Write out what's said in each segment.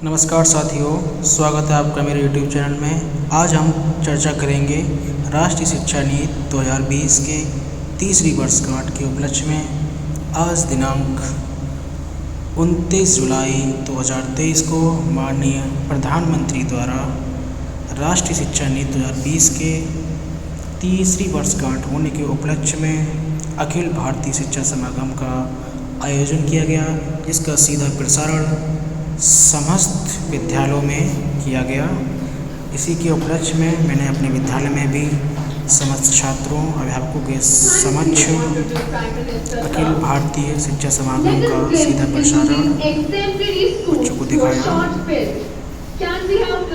नमस्कार साथियों, स्वागत है आपका मेरे YouTube चैनल में। आज हम चर्चा करेंगे राष्ट्रीय शिक्षा नीति 2020 के तीसरी वर्षगांठ के उपलक्ष्य में। आज दिनांक 29 जुलाई 2023 को माननीय प्रधानमंत्री द्वारा राष्ट्रीय शिक्षा नीति 2020 के तीसरी वर्षगांठ होने के उपलक्ष्य में अखिल भारतीय शिक्षा समागम का आयोजन किया गया, जिसका सीधा प्रसारण समस्त विद्यालयों में किया गया। इसी के उपलक्ष्य में मैंने अपने विद्यालय में भी समस्त छात्रों अध्यापकों के समक्ष अखिल भारतीय शिक्षा समागम का सीधा प्रसारण बच्चों को दिखाया।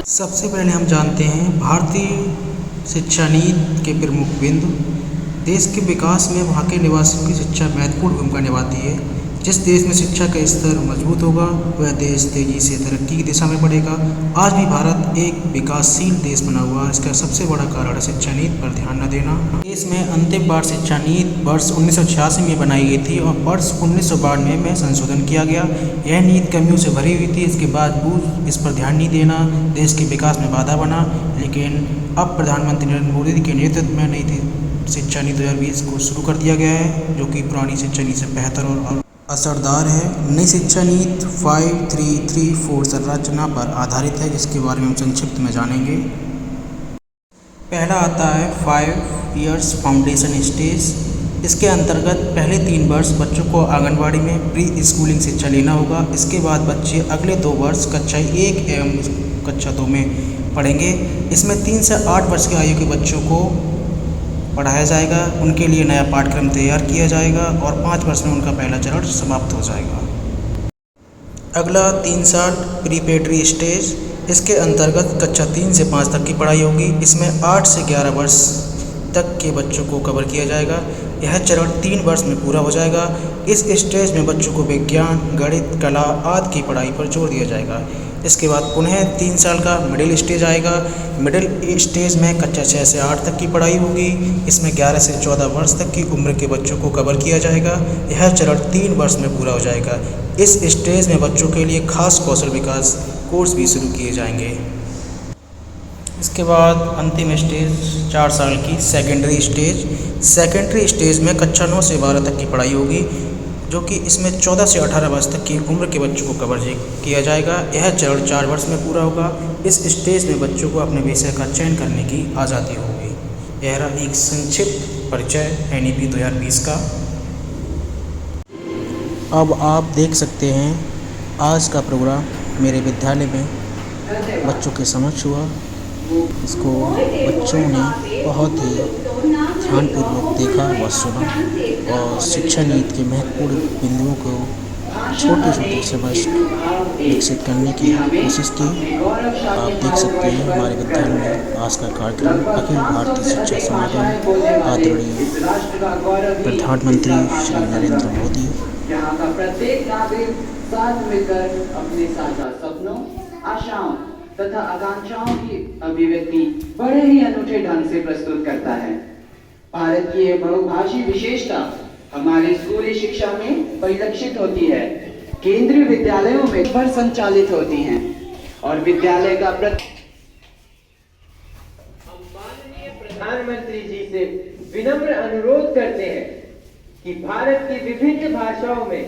सबसे पहले हम जानते हैं भारतीय शिक्षा नीति के प्रमुख बिंदु। देश के विकास में वहाँ के निवासियों की शिक्षा महत्वपूर्ण भूमिका निभाती है। जिस देश में शिक्षा का स्तर मजबूत होगा वह देश तेजी से तरक्की की दिशा में बढ़ेगा। आज भी भारत एक विकासशील देश बना हुआ है। इसका सबसे बड़ा कारण है शिक्षा नीति पर ध्यान न देना। देश में अंतिम बार शिक्षा नीति वर्ष 1986 में बनाई गई थी और वर्ष 1992 में संशोधन किया गया। यह नीति कमियों से भरी हुई थी। इसके बावजूद इस पर ध्यान नहीं देना देश के विकास में बाधा बना। लेकिन अब प्रधानमंत्री नरेंद्र मोदी के नेतृत्व में नई शिक्षा नीति 2020 को शुरू कर दिया गया है, जो कि पुरानी शिक्षा नीति से बेहतर और असरदार है। नई शिक्षा नीति 5334 संरचना पर आधारित है, जिसके बारे में हम संक्षिप्त में जानेंगे। पहला आता है 5 इयर्स फाउंडेशन स्टेज। इसके अंतर्गत पहले 3 वर्ष बच्चों को आंगनबाड़ी में प्री स्कूलिंग शिक्षा लेना होगा। इसके बाद बच्चे अगले 2 वर्ष कक्षा 1 एवं कक्षा 2 में पढ़ेंगे। इसमें 3 से 8 वर्ष की आयु के बच्चों को पढ़ाया जाएगा। उनके लिए नया पाठ्यक्रम तैयार किया जाएगा और 5 वर्ष में उनका पहला चरण समाप्त हो जाएगा। अगला 3 साल प्रीपेडरी स्टेज। इसके अंतर्गत कक्षा 3 से 5 तक की पढ़ाई होगी। इसमें 8 से 11 वर्ष तक के बच्चों को कवर किया जाएगा। यह चरण 3 वर्ष में पूरा हो जाएगा। इस स्टेज में बच्चों को विज्ञान, गणित, कला आदि की पढ़ाई पर जोर दिया जाएगा। इसके बाद पुनः 3 साल का मिडिल स्टेज आएगा। मिडिल स्टेज में कक्षा 6 से 8 तक की पढ़ाई होगी। इसमें 11 से 14 वर्ष तक की उम्र के बच्चों को कवर किया जाएगा। यह चरण 3 वर्ष में पूरा हो जाएगा। इस स्टेज में बच्चों के लिए खास कौशल विकास कोर्स भी शुरू किए जाएंगे। इसके बाद अंतिम स्टेज 4 साल की सेकेंडरी स्टेज। सेकेंडरी स्टेज में कक्षा 9 से 12 तक की पढ़ाई होगी, जो कि इसमें 14 से 18 वर्ष तक की उम्र के बच्चों को कवर किया जाएगा। यह चरण 4 वर्ष में पूरा होगा। इस स्टेज में बच्चों को अपने विषय का चयन करने की आज़ादी होगी। यह रहा एक संक्षिप्त परिचय NEP 2020 का। अब आप देख सकते हैं आज का प्रोग्राम मेरे विद्यालय में बच्चों के समक्ष हुआ। इसको बच्चों ने बहुत ही ध्यानपूर्वक देखा व सुना और शिक्षा नीति के महत्वपूर्ण बिंदुओं को छोटे छोटे समझ विकसित करने की कोशिश की। आप देख सकते हैं हमारे विद्यालय में आज का कार्यक्रम अखिल भारतीय शिक्षा समागम आदरणीय प्रधानमंत्री श्री नरेंद्र मोदी, यहाँ का प्रत्येक नागरिक साथ मिलकर अपने साझा सपनों, आशाओं तथा आकांक्षाओं की अभिव्यक्ति बड़े ही अनूठे ढंग से प्रस्तुत करता है। भारत की यह बहुभाषी विशेषता हमारी स्कूली शिक्षा में परिलक्षित होती है। केंद्रीय विद्यालयों में पर संचालित होती हैं और विद्यालय का हम माननीय प्रधानमंत्री जी से विनम्र अनुरोध करते हैं कि भारत की विभिन्न भाषाओं में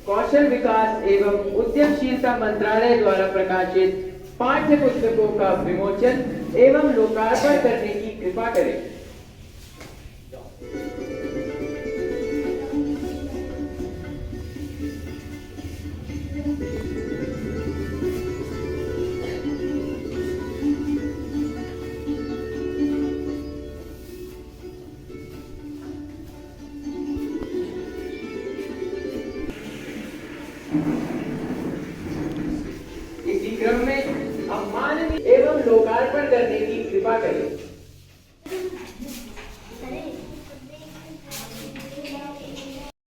कौशल विकास एवं उद्यमशीलता मंत्रालय द्वारा प्रकाशित पाठ्य पुस्तकों का विमोचन एवं लोकार्पण करने की कृपा करें। इसी क्रम में हम माननीय एवं लोकार्पण करने की कृपा करें।